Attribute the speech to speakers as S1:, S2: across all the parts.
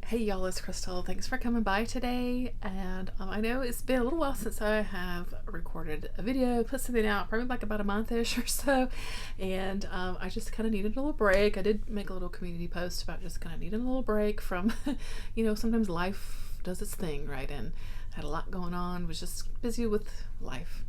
S1: Hey y'all, it's Crystal. Thanks for coming by today. And I know it's been a little while since I have recorded a video, put something out, probably like about a month-ish or so. And I just kind of needed a little break. I did make a little community post about just kind of needing a little break from, sometimes life does its thing, right? And had a lot going on, was just busy with life.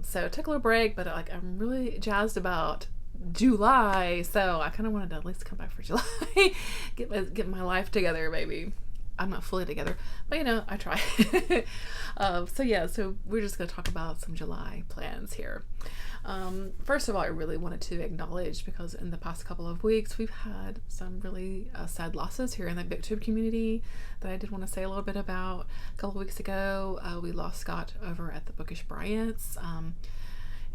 S1: So I took a little break, but I'm really jazzed about July, so I kind of wanted to at least come back for July, get my life together. Maybe I'm not fully together, but I try. So we're just going to talk about some July plans here. First of all, I really wanted to acknowledge, because in the past couple of weeks we've had some really sad losses here in the booktube community that I did want to say a little bit about. A couple of weeks ago, we lost Scott over at the Bookish Bryants.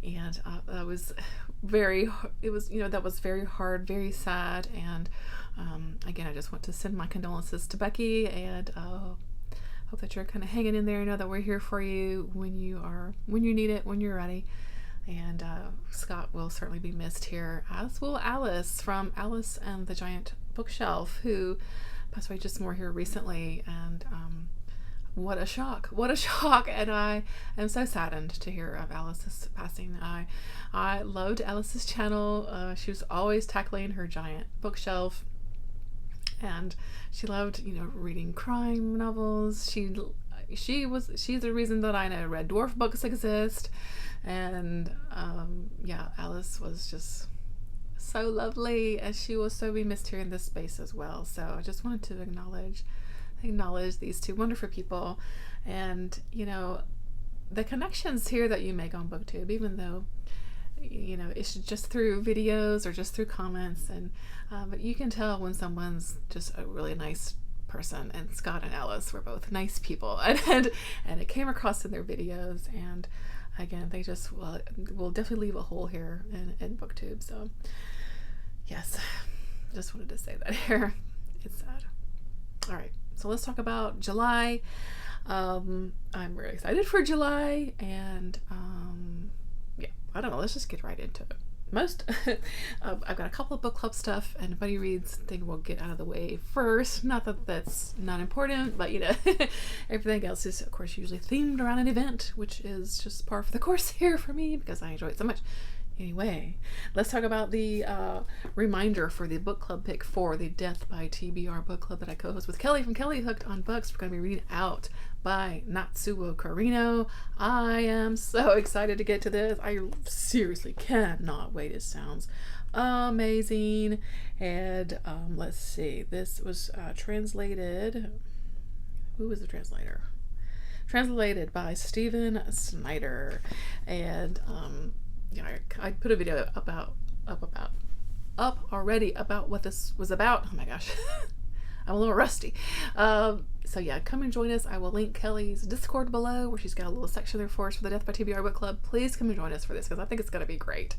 S1: And that was very hard, very sad. And again, I just want to send my condolences to Becky, and hope that you're kind of hanging in there. Know that we're here for you when you need it, when you're ready. And Scott will certainly be missed here, as will Alice from Alice and the Giant Bookshelf, who passed away just more here recently. And what a shock, and I am so saddened to hear of Alice's passing. I loved Alice's channel. She was always tackling her giant bookshelf, and she loved reading crime novels. She's the reason that I know Red Dwarf books exist. And Alice was just so lovely, and she will so be missed here in this space as well. So I just wanted to acknowledge these two wonderful people, and the connections here that you make on BookTube, even though it's just through videos or just through comments, and but you can tell when someone's just a really nice person, and Scott and Alice were both nice people, and it came across in their videos. And again, they just will definitely leave a hole here in BookTube. So yes, just wanted to say that here. It's sad. All right, so let's talk about July. I'm really excited for July, and I don't know, let's just get right into it. I've got a couple of book club stuff and Buddy Reads thing we'll get out of the way first. Not that that's not important, but everything else is of course usually themed around an event, which is just par for the course here for me because I enjoy it so much. Anyway, let's talk about the reminder for the book club pick for the Death by TBR book club that I co-host with Kelly from Kelly Hooked on Books. We're going to be reading Out by Natsuo Carino. I am so excited to get to this. I seriously cannot wait. It sounds amazing. And let's see. This was translated. Who was the translator? Translated by Stephen Snyder. And I put a video up already about what this was about. Oh my gosh, I'm a little rusty. So come and join us. I will link Kelly's Discord below, where she's got a little section there for us for the Death by TBR book club. Please come and join us for this, because I think it's going to be great.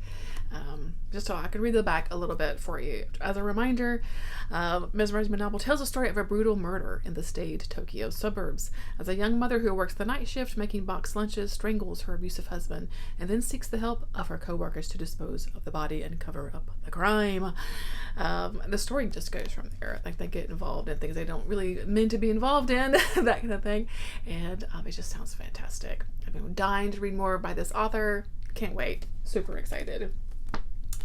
S1: Just so I can read the back a little bit for you. As a reminder, Mesmerizing novel tells a story of a brutal murder in the staid Tokyo suburbs, as a young mother who works the night shift making box lunches strangles her abusive husband, and then seeks the help of her co-workers to dispose of the body and cover up the crime. The story just goes from there. They get involved in things they don't really mean to be involved in, that kind of thing, and it just sounds fantastic. I've been dying to read more by this author. Can't wait. Super excited.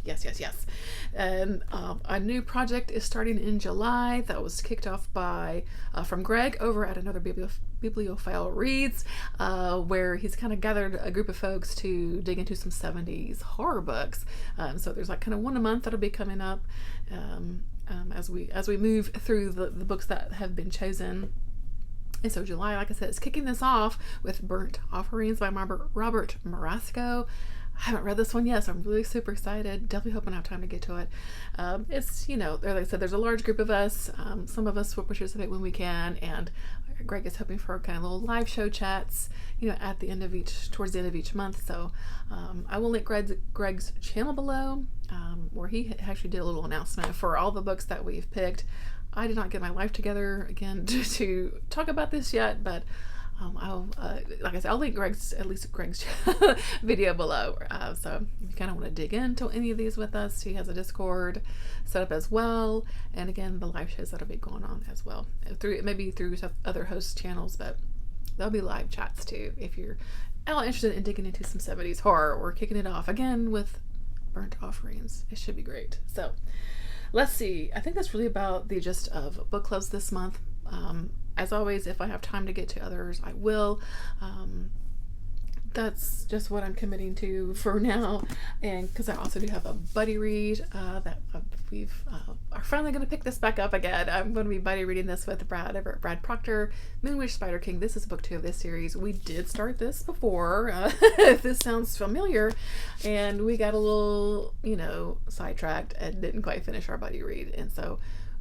S1: Yes. And a new project is starting in July that was kicked off by from Greg over at another Bibliophile Reads, where he's kind of gathered a group of folks to dig into some 70s horror books. So there's kind of one a month that'll be coming up as we move through the books that have been chosen. And so July, like I said, is kicking this off with Burnt Offerings by Robert Marasco. I haven't read this one yet, so I'm really super excited. Definitely hoping I have time to get to it. It's, like I said, there's a large group of us. Some of us will participate when we can, and Greg is hoping for kind of little live show chats, towards the end of each month. So I will link Greg's channel below, where he actually did a little announcement for all the books that we've picked. I did not get my life together again to talk about this yet, but I'll like I said, I'll link Greg's video below. So if you kind of want to dig into any of these with us, he has a Discord set up as well, and again the live shows that'll be going on as well maybe through some other host channels, but there'll be live chats too if you're all interested in digging into some 70s horror or kicking it off again with burnt offerings. It should be great. So let's see. I think that's really about the gist of book clubs this month. As always, if I have time to get to others, I will. That's just what I'm committing to for now, and because I also do have a buddy read that we are finally going to pick this back up again. I'm going to be buddy reading this with Brad over at Brad Proctor, Moonwish Spider King. This is book 2 of this series. We did start this before, if this sounds familiar, and we got a little, sidetracked and didn't quite finish our buddy read, and so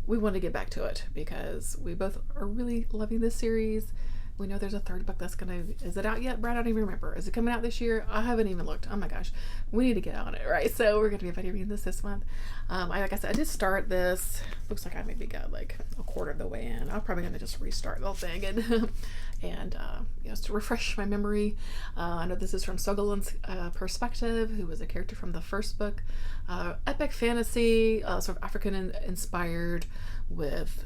S1: we want to get back to it because we both are really loving this series. We know there's a third book is it out yet, Brad? I don't even remember. Is it coming out this year? I haven't even looked. Oh my gosh. We need to get on it, right? So we're going to be buddy reading this month. Like I said, I did start this. Looks like I maybe got like a quarter of the way in. I'm probably going to just restart the whole thing and to refresh my memory. I know this is from Sogalin's perspective, who was a character from the first book. Epic fantasy, sort of African inspired, with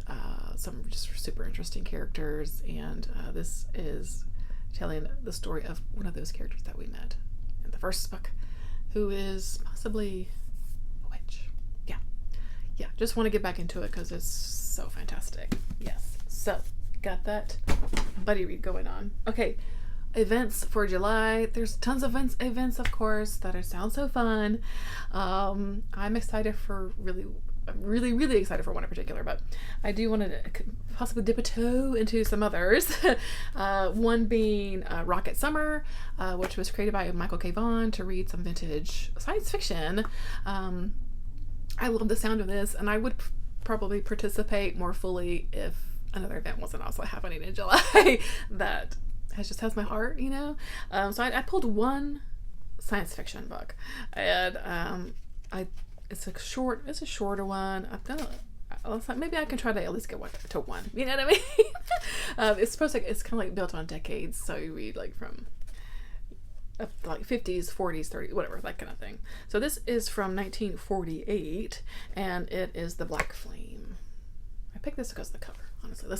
S1: some just super interesting characters, and this is telling the story of one of those characters that we met in the first book, who is possibly a witch. Yeah, just want to get back into it because it's so fantastic. Yes, so got that buddy read going on. Okay, events for July. There's tons of events, of course, that sound so fun. I'm excited for I'm really excited for one in particular, but I do want to possibly dip a toe into some others. One being Rocket Summer, which was created by Michael K. Vaughan to read some vintage science fiction. I love the sound of this, and I would probably participate more fully if another event wasn't also happening in July that has my heart, So I pulled one science fiction book, and it's a shorter one. Maybe I can try to at least get to one. You know what I mean? It's kind of like built on decades, so you read like from like 50s, 40s, 30s, whatever, that kind of thing. So this is from 1948, and it is The Black Flame. I picked this because of the cover, honestly.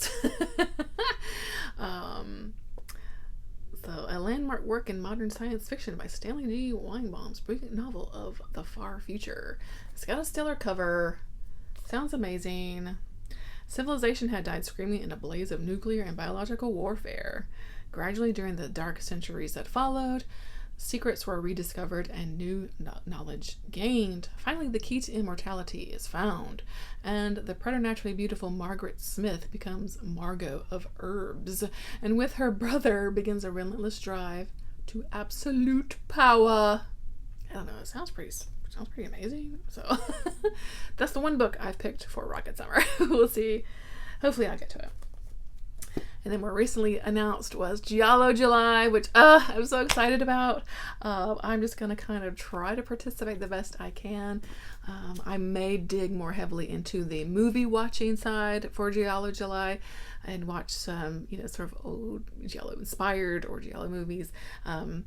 S1: So, a landmark work in modern science fiction by Stanley G. Weinbaum's brilliant novel of the far future. It's got a stellar cover. Sounds amazing. Civilization had died screaming in a blaze of nuclear and biological warfare. Gradually, during the dark centuries that followed, secrets were rediscovered and new knowledge gained. Finally, the key to immortality is found, and the preternaturally beautiful Margaret Smith becomes Margot of Herbs, and with her brother begins a relentless drive to absolute power. I don't know, it sounds pretty amazing. So that's the one book I've picked for Rocket Summer. We'll see. Hopefully I'll get to it. And then more recently announced was Giallo July, which I'm so excited about. I'm just going to kind of try to participate the best I can. I may dig more heavily into the movie watching side for Giallo July and watch some, sort of old Giallo inspired or Giallo movies. I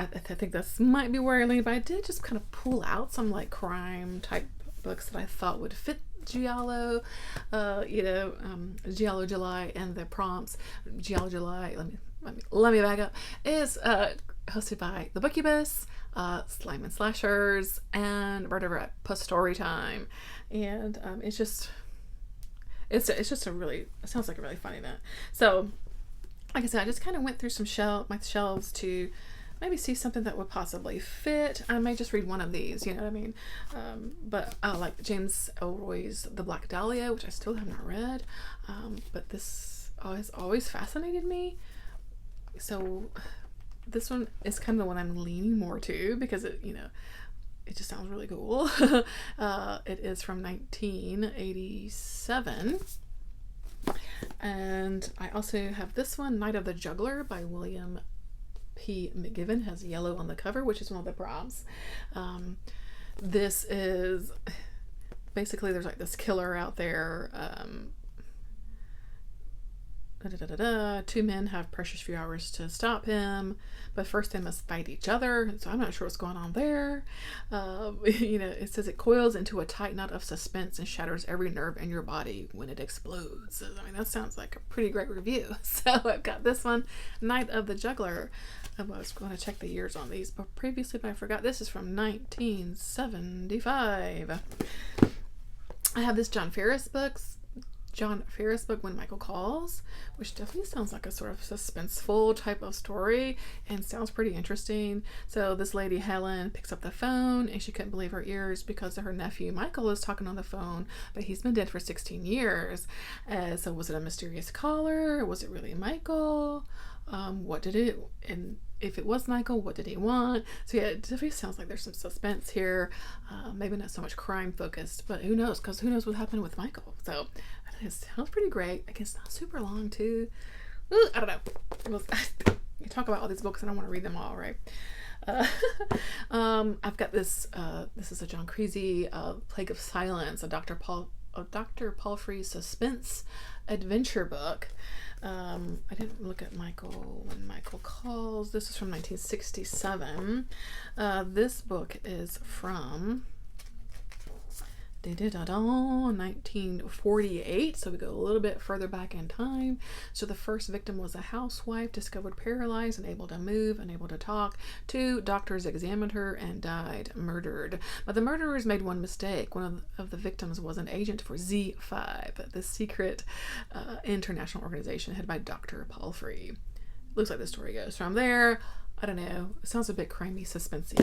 S1: think this might be where I lean, but I did just kind of pull out some like crime type books that I thought would fit Giallo, Giallo July, and the prompts. Giallo July, let me back up, is hosted by the Bookcubus, Slime and Slashers, and right over at Post Story Time, and it sounds like a really fun event. So, like I said, I just kind of went through my shelves to maybe see something that would possibly fit. I may just read one of these, you know what I mean? But I like James Ellroy's The Black Dahlia, which I still have not read. But this has always fascinated me. So this one is kind of the one I'm leaning more to because it just sounds really cool. It is from 1987. And I also have this one, Night of the Juggler by William P. McGibbon, has yellow on the cover, which is one of the prompts. This is basically, there's like this killer out there, Two men have precious few hours to stop him, but first they must fight each other. So I'm not sure what's going on there. It says it coils into a tight knot of suspense and shatters every nerve in your body when it explodes. I mean, that sounds like a pretty great review. So I've got this one, Night of the Juggler. I was going to check the years on these, but previously I forgot. This is from 1975. I have this John Ferris book, When Michael Calls, which definitely sounds like a sort of suspenseful type of story and sounds pretty interesting. So this lady, Helen, picks up the phone and she couldn't believe her ears because her nephew, Michael, is talking on the phone, but he's been dead for 16 years. So was it a mysterious caller? Was it really Michael? And if it was Michael, what did he want? So yeah, it definitely sounds like there's some suspense here. Maybe not so much crime focused, but who knows? Because who knows what happened with Michael? So it sounds pretty great. I guess not super long too. I don't know. You talk about all these books and I want to read them all, right? I've got this. This is a John Creasy, Plague of Silence, a Dr. Palfrey suspense adventure book. I didn't look at Michael When Michael Calls. This is from 1967. This book is from 1948, so we go a little bit further back in time. So the first victim was a housewife discovered paralyzed, unable to move, unable to talk. 2 doctors examined her and died, murdered. But the murderers made one mistake. One of the victims was an agent for Z5, the secret international organization headed by Dr. Palfrey. Looks like the story goes from there. I don't know. It sounds a bit crimey, suspensey.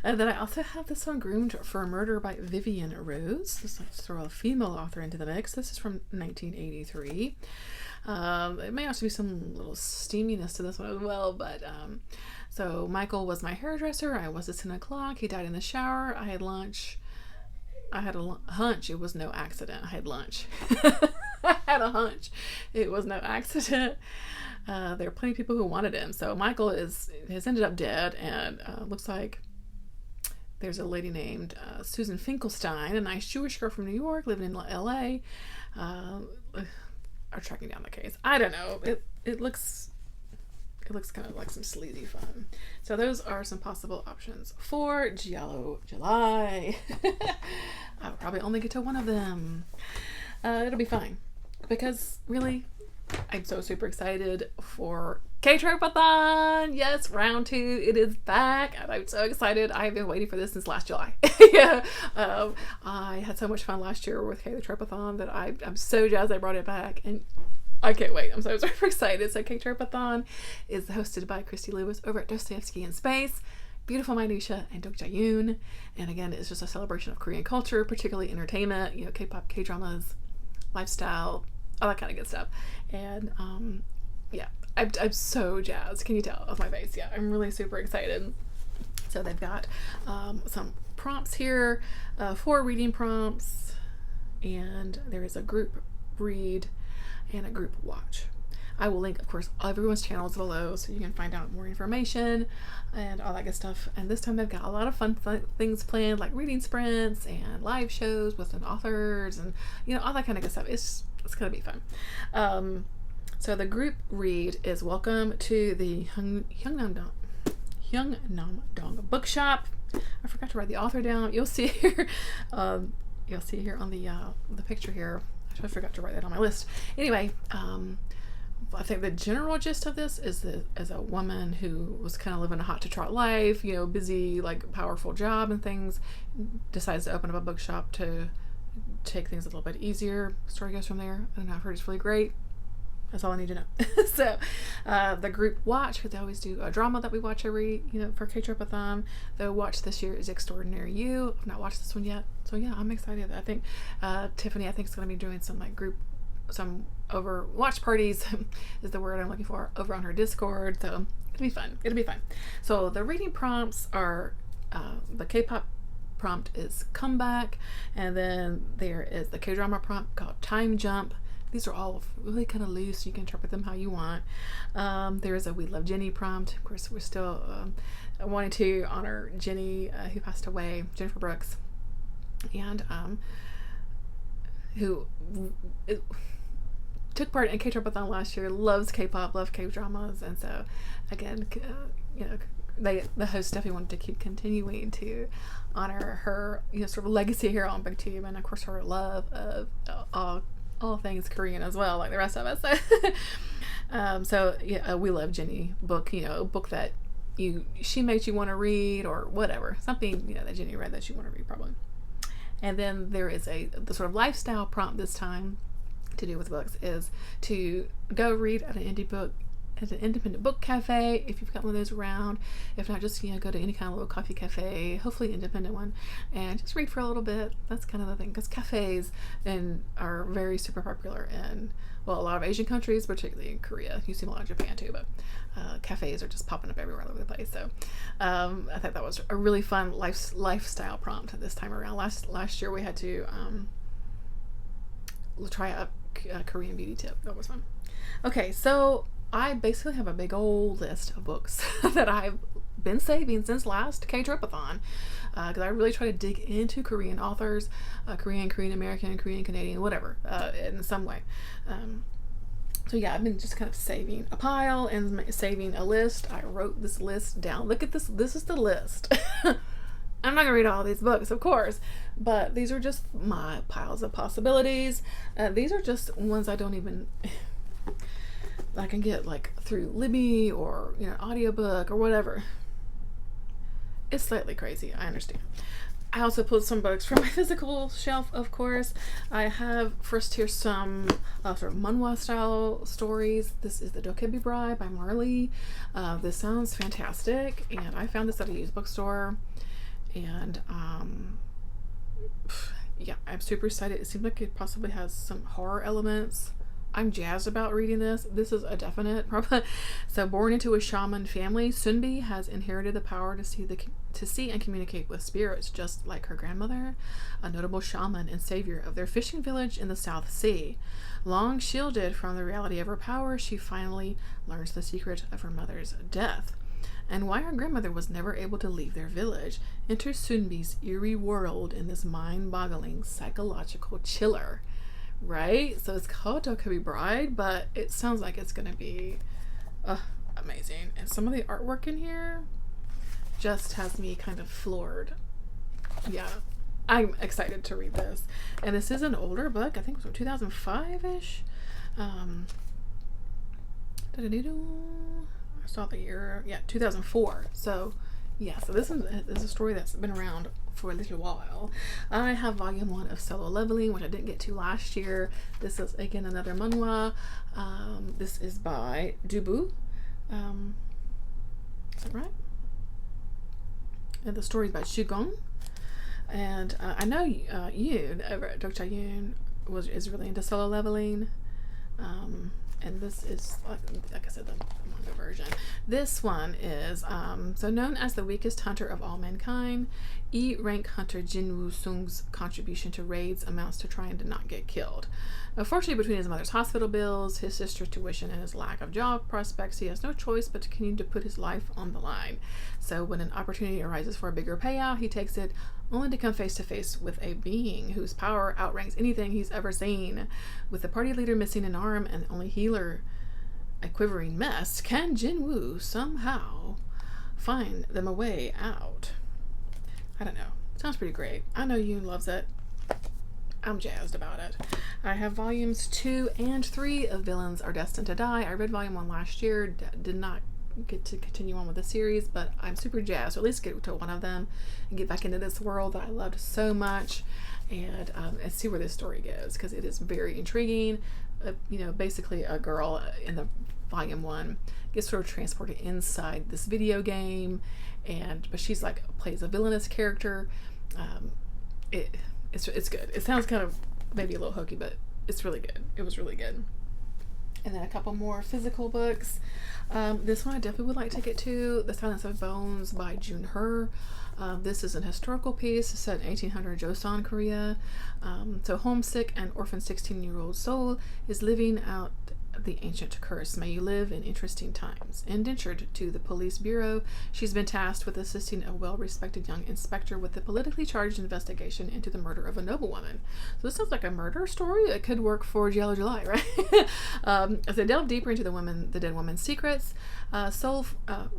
S1: And then I also have this one, Groomed for a Murder by Vivian Rose. Let's throw a female author into the mix. This is from 1983. It may also be some little steaminess to this one as well. But so Michael was my hairdresser. I was at 10 o'clock. He died in the shower. I had lunch. I had a hunch it was no accident. I had lunch. I had a hunch it was no accident. There are plenty of people who wanted him. So Michael has ended up dead, and looks like there's a lady named Susan Finkelstein, a nice Jewish girl from New York living in LA, are tracking down the case. I don't know. It looks kind of like some sleazy fun. So those are some possible options for Giallo July. I'll probably only get to one of them. It'll be fine because really, I'm so super excited for Ktropeathon. Yes, round 2. It is back, and I'm so excited. I've been waiting for this since last July. Yeah, I had so much fun last year with Ktropeathon that I'm so jazzed I brought it back, and I can't wait. I'm so super excited. So Ktropeathon is hosted by Christy Lewis over at Dostoevsky in Space. Beautiful Minutia and Dok Jae-yoon. And again, it's just a celebration of Korean culture, particularly entertainment, K-pop, K-dramas, lifestyle, all that kind of good stuff. And yeah, I'm so jazzed. Can you tell off my face? Yeah, I'm really super excited. So they've got some prompts here, 4 reading prompts, and there is a group read and a group watch. I will link, of course, everyone's channels below so you can find out more information and all that good stuff. And this time they've got a lot of fun things planned, like reading sprints and live shows with authors and all that kind of good stuff. It's gonna be fun. So the group read is Welcome to the Hyungnam Bookshop. I forgot to write the author down. You'll see here. You'll see here on the picture here. I forgot to write that on my list. Anyway, I think the general gist of this is that as a woman who was kind of living a hot to trot life, busy, like powerful job and things, decides to open up a bookshop to take things a little bit easier. Story goes from there. I don't know, I've heard it's really great. That's all I need to know. So the group watch, because they always do a drama that we watch every, for Ktropeathon. The watch this year is Extraordinary You. I've not watched this one yet. So yeah, I'm excited. I think Tiffany, is going to be doing some some over watch parties is the word I'm looking for, over on her Discord. So it'll be fun. So the reading prompts are, the K-pop prompt is Comeback, and then there is the K-drama prompt called Time Jump. These are all really kind of loose. You can interpret them how you want. There is a We Love Jenny prompt. Of course, we're still wanting to honor Jenny, who passed away, Jennifer Brooks, and took part in Ktropeathon last year, loves K-pop, loves K-dramas, and so again, the host definitely wanted to keep continuing to honor her, sort of legacy here on BookTube, and of course her love of all things Korean as well, like the rest of us. So we love Jenny book, a book that she makes you want to read, or whatever, something that Jenny read that you want to read probably. And then there is the sort of lifestyle prompt this time to do with books is to go read at an independent book cafe if you've got one of those around. If not, just go to any kind of little coffee cafe, hopefully independent one, and just read for a little bit. That's kind of the thing, because cafes are very super popular in a lot of Asian countries, particularly in Korea. You see them a lot in Japan too, but cafes are just popping up everywhere all over the place. So I thought that was a really fun lifestyle prompt this time around. Last year we had to try a Korean beauty tip. That was fun. Okay, so I basically have a big old list of books that I've been saving since last Ktropeathon, because I really try to dig into Korean authors, Korean American, Korean Canadian, whatever, in some way. So yeah, I've been just kind of saving a pile and saving a list. I wrote this list down. Look at this. This is the list. I'm not gonna read all these books, of course, but these are just my piles of possibilities. These are just ones I don't even I can get through Libby or audiobook or whatever. It's slightly crazy, I understand. I also pulled some books from my physical shelf, of course. I have first here some sort of manhwa style stories. This is The Dokebi Bride by Marley. This sounds fantastic, and I found this at a used bookstore, and yeah, I'm super excited. It seems like it possibly has some horror elements. I'm jazzed about reading this. This is a definite problem. So, born into a shaman family, Sunbi has inherited the power to see and communicate with spirits, just like her grandmother, a notable shaman and savior of their fishing village in the South Sea. Long shielded from the reality of her power, she finally learns the secret of her mother's death, and why her grandmother was never able to leave their village. Enter Sunbi's eerie world in this mind-boggling psychological chiller. Right? So it's called Dokebi Bride, but it sounds like it's going to be amazing. And some of the artwork in here just has me kind of floored. Yeah, I'm excited to read this. And this is an older book. I think it was from 2005-ish. I saw the year. Yeah, 2004. So yeah, so this is a story that's been around for a little while. I have volume 1 of Solo Leveling, which I didn't get to last year. This is again another manhwa. This is by Dubu. Is that right? And the story is by Shugong. And I know Yoon over at Dokcha Yoon is really into Solo Leveling. And this is like I said, the manga version. This one is so known as the weakest hunter of all mankind. E-rank hunter Jin Woo-sung's contribution to raids amounts to trying to not get killed. Unfortunately, between his mother's hospital bills, his sister's tuition, and his lack of job prospects, he has no choice but to continue to put his life on the line. So when an opportunity arises for a bigger payout, he takes it, only to come face to face with a being whose power outranks anything he's ever seen. With the party leader missing an arm and the only healer a quivering mess, can Jin Woo somehow find them a way out? I don't know. Sounds pretty great. I know Yoon loves it. I'm jazzed about it. I have volumes 2 and 3 of Villains Are Destined to Die. I read volume 1 last year. Did not get to continue on with the series, but I'm super jazzed to at least get to one of them and get back into this world that I loved so much, and see where this story goes, because it is very intriguing. Basically a girl in the volume 1 gets sort of transported inside this video game, but she's plays a villainous character. It's good. It sounds kind of maybe a little hokey, but it's really good. It was really good. And then a couple more physical books. This one I definitely would like to get to, The Silence of Bones by Jun Her. This is an historical piece set in 1800 Joseon, Korea. So homesick and orphan 16-year-old Seol is living out the ancient curse. May you live in interesting times. Indentured to the police bureau, she's been tasked with assisting a well-respected young inspector with the politically charged investigation into the murder of a noblewoman. So this sounds like a murder story. It could work for Giallo July, right? As they delve deeper into the dead woman's secrets, Sol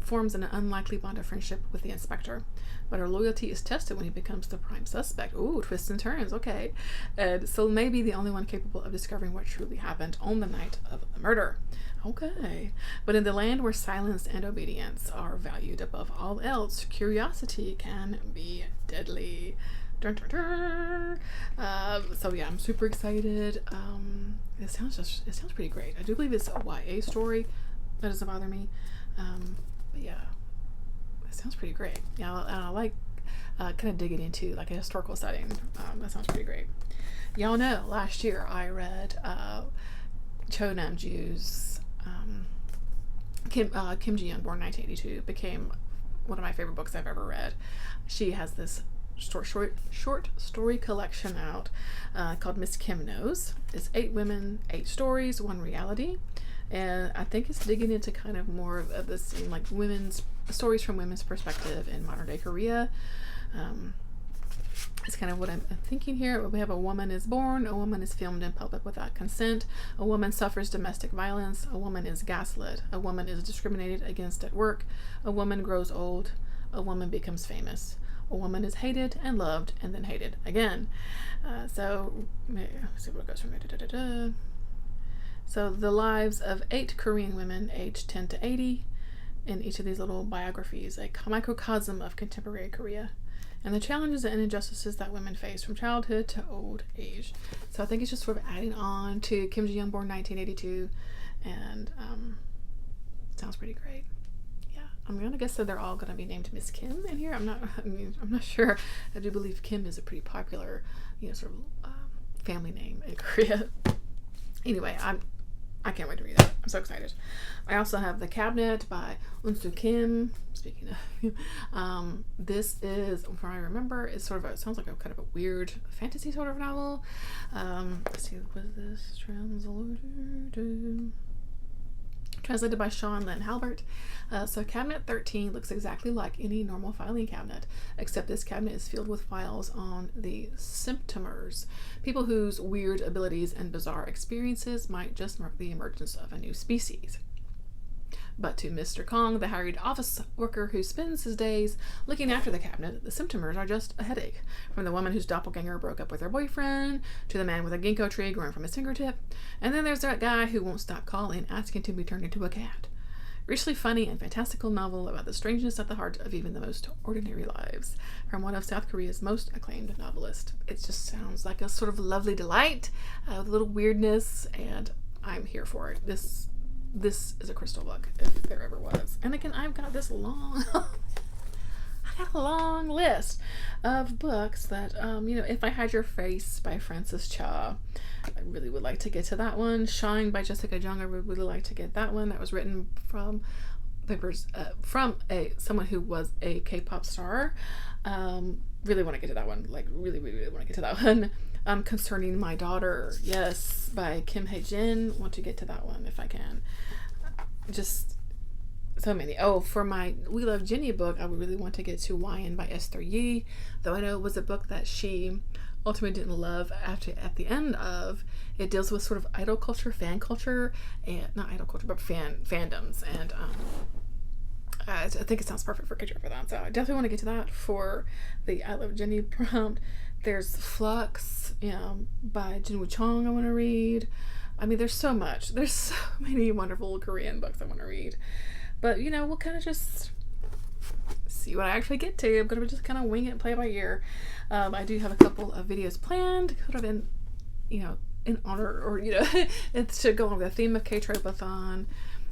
S1: forms an unlikely bond of friendship with the inspector. But her loyalty is tested when he becomes the prime suspect. Ooh, twists and turns, okay. And Sol may be the only one capable of discovering what truly happened on the night of the murder. Okay. But in the land where silence and obedience are valued above all else, curiosity can be deadly. Dun, dun, dun. So yeah, I'm super excited. It sounds pretty great. I do believe it's a YA story. That doesn't bother me. But yeah. It sounds pretty great. Yeah, I like kind of digging into like a historical setting. That sounds pretty great. Y'all know last year I read Cho Namjoo's Kim Ji-young, born 1982, became one of my favorite books I've ever read. She has this short story collection out called Miss Kim Knows. It's 8 women, 8 stories, 1 reality. And I think it's digging into kind of more of this, like women's stories from women's perspective in modern day Korea. It's kind of what I'm thinking here. We have a woman is born, a woman is filmed in public without consent, a woman suffers domestic violence, a woman is gaslit, a woman is discriminated against at work, a woman grows old, a woman becomes famous, a woman is hated and loved and then hated again. So let's see what goes from there. So the lives of 8 Korean women aged 10 to 80 in each of these little biographies, a microcosm of contemporary Korea and the challenges and injustices that women face from childhood to old age. So I think it's just sort of adding on to Kim Ji-young, born 1982, and sounds pretty great. Yeah, I'm gonna guess that they're all gonna be named Miss Kim in here. I'm not sure. I do believe Kim is a pretty popular, sort of family name in Korea. Anyway, I can't wait to read it. I'm so excited. I also have The Cabinet by Eun-soo Kim. Speaking of, this is, from what I remember, it sounds like a kind of a weird fantasy sort of novel. Let's see, was this translated by Sean Lynn Halbert. So Cabinet 13 looks exactly like any normal filing cabinet, except this cabinet is filled with files on the symptomers, people whose weird abilities and bizarre experiences might just mark the emergence of a new species. But to Mr. Kong, the harried office worker who spends his days looking after the cabinet, the symptomers are just a headache. From the woman whose doppelganger broke up with her boyfriend, to the man with a ginkgo tree growing from his fingertip, and then there's that guy who won't stop calling, asking to be turned into a cat. Richly funny and fantastical novel about the strangeness at the heart of even the most ordinary lives, from one of South Korea's most acclaimed novelists. It just sounds like a sort of lovely delight, with a little weirdness, and I'm here for it. This is a crystal book, if there ever was. And again, I've got this long list of books that, If I Had Your Face by Frances Cha, I really would like to get to that one. Shine by Jessica Jung, I would really like to get that one. That was written from someone who was a K-pop star. Really want to get to that one. Like, really, really, really want to get to that one. Concerning My Daughter, yes, by Kim Hae-jin. Want to get to that one if I can. Just so many. Oh, for my We Love Jenny book, I would really want to get to YN by Esther Yi, though I know it was a book that she ultimately didn't love at the end of. It deals with sort of idol culture, fan culture, and not idol culture, but fandoms, and I think it sounds perfect for Ktropeathon, so I definitely want to get to that for the I Love Jenny prompt. There's Flux, by Jinwoo Chong I want to read. I mean, there's so much. There's so many wonderful Korean books I want to read. But, we'll kind of just see what I actually get to. I'm going to just kind of wing it and play it by ear. I do have a couple of videos planned, kind of in honor, or, it's to go on the theme of Ktropeathon.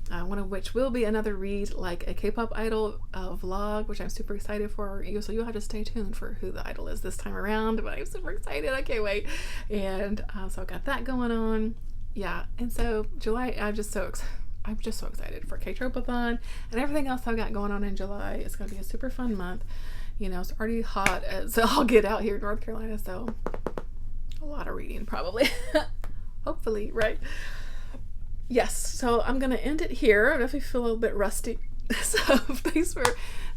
S1: One of which will be another read like a K-pop idol vlog, which I'm super excited for. So you'll have to stay tuned for who the idol is this time around, but I'm super excited. I can't wait. And so I've got that going on. Yeah, and so July, I'm just so excited for Ktropeathon and everything else I've got going on in July. It's going to be a super fun month. It's already hot as I'll get out here in North Carolina, so a lot of reading probably. Hopefully, right? Yes, so I'm gonna end it here. I definitely feel a little bit rusty. So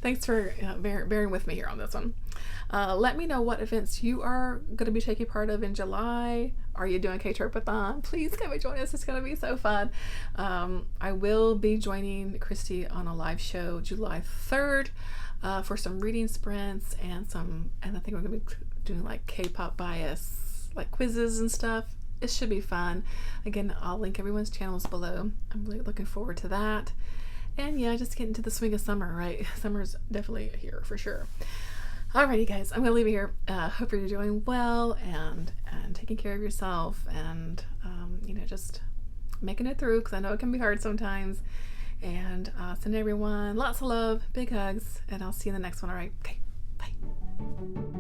S1: thanks for bearing with me here on this one. Let me know what events you are going to be taking part of in July. Are you doing Ktropeathon? Please come and join us. It's going to be so fun. I will be joining Christy on a live show July 3rd for some reading sprints and I think we're going to be doing like K-pop bias, like quizzes and stuff. It should be fun. Again, I'll link everyone's channels below. I'm really looking forward to that. And yeah, just getting to the swing of summer, right? Summer's definitely here for sure. Alrighty, guys, I'm gonna leave it here. Hope you're doing well and taking care of yourself, and just making it through, because I know it can be hard sometimes. And send everyone lots of love, big hugs, and I'll see you in the next one. All right, okay, bye.